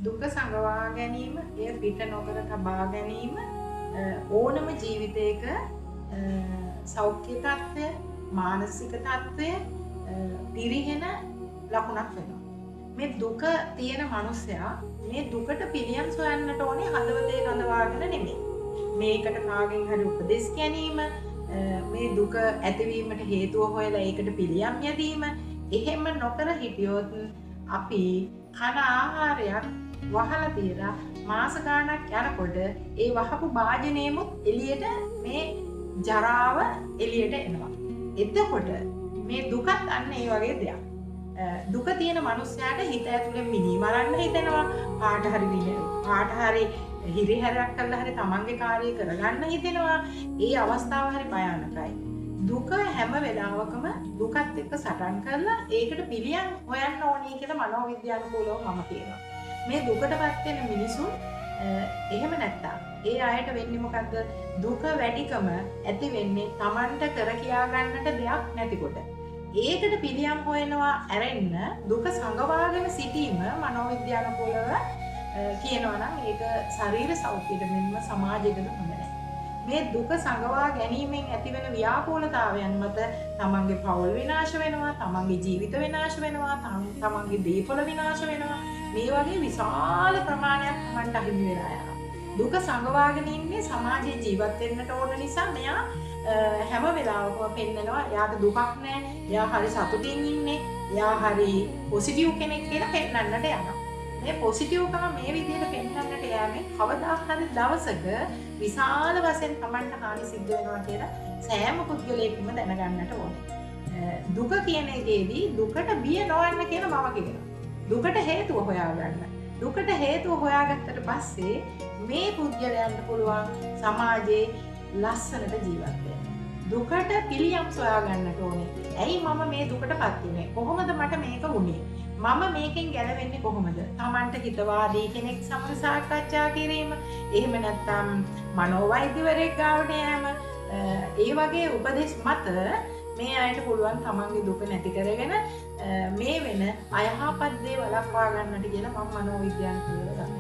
දුක සංගවා ගැනීම, එය පිට නොකර තබා ගැනීම ඕනම ජීවිතයක සෞඛ්‍ය තත්ත්වය, මානසික තත්ත්වය පිරිහෙන ලකුණක් වෙනවා. මේ දුක තියෙන මනුස්සයා මේ දුකට පිළියම් සොයන්නට ඕනේ හදවතේ රඳවාගෙන නෙමෙයි. මේකට කාගෙන් හරි උපදෙස් ගැනීම, මේ දුක ඇතිවීමට හේතුව හොයලා ඒකට පිළියම් යැදීම, එහෙම නොකර හිටියොත් අපි කන ආහාරයක් වහලා තියලා මාස ගාණක් යනකොට ඒ වහපු භාජනයමුත් එළියට මේ ජරාව එළියට එනවා. එතකොට මේ දුකත් අන්න ඒ වගේ දෙයක්. දුක තියෙන මනුස්සයාට හිත ඇතුලෙන් මිනී මරන්න හිතෙනවා. පාට හරි හිරිහැරයක් කරලා හරි තමන්ගේ කාර්යය කරගන්න හිතෙනවා. ඒ අවස්ථාව හරි භයානකයි. දුක හැම වෙලාවකම දුකත් එක්ක සටන් කරලා ඒකට පිළියම් හොයන්න ඕනේ කියලා මනෝවිද්‍යානුකූලව මම කියනවා. මේ දුකටපත් වෙන මිනිසුන් එහෙම නැත්තම් ඒ අයට වෙන්නේ මොකද්ද? දුක වැඩිකම ඇති වෙන්නේ Tamanට කර කියා ගන්නට දෙයක් නැතිකොට. ඒකට පිළියම් හොයනවා ඇරෙන්න දුක සංගවාගෙන සිටීම මනෝවිද්‍යානුකූලව කියනවා නම් ඒක ශරීර සෞඛ්‍යයට මෙන්ම සමාජයකට හොඳ නැහැ. මේ දුක සංගවා ගැනීමෙන් ඇතිවන ව්‍යාකූලතාවයන් මත තමන්ගේ පවුල් විනාශ වෙනවා, තමන්ගේ ජීවිත විනාශ වෙනවා, තමන්ගේ දේපොළ විනාශ වෙනවා. මේ වගේ විශාල ප්‍රමාණයක් තමන්ට අහිමි වෙලා යනවා. දුක සංගවාගෙන ඉන්නේ සමාජයේ ජීවත් වෙන්නට ඕන නිසා මෙයා හැම වෙලාවකම පෙන්නනවා එයාට දුකක් නැහැ, එයා හරි සතුටින් ඉන්නේ, එයා හරි පොසිටිව් කෙනෙක් කියලා පෙන්නන්නට යනවා. මේ පොසිටිව්කම මේ විදිහට පෙන්වන්නට යෑමෙන් කවදාක් හරි දවසක විශාල වශයෙන් Tamanට හානි සිද්ධ වෙනවා කියලා සෑම පුද්ගලයෙක්ම දැනගන්නට ඕනේ. දුක කියන එකේදී දුකට බිය නොවන්න කියලා මම කියනවා. දුකට හේතුව හොයාගන්න. දුකට හේතුව හොයාගත්තට පස්සේ මේ පුද්ගලයන්ට පුළුවන් සමාජයේ ලස්සනට ජීවත් වෙන්න. දුකට පිළියම් සොයා ගන්නට ඕනේ. ඇයි මම මේ දුකටපත් වුනේ? කොහොමද මට මේක වුනේ? මම මේකෙන් ගැලවෙන්නේ කොහොමද? Tamanට හිතවාදී කෙනෙක් සමග සාකච්ඡා කිරීම, එහෙම නැත්නම් මනෝවෛද්‍යවරයෙක් ගාවට යෑම, ඒ වගේ උපදෙස් මත මේ අයට පුළුවන් තමන්ගේ දුක නැති කරගෙන මේ වෙන අයහපත් දේ වළක්වා ගන්නට කියලා මම මනෝවිද්‍යානුකූලව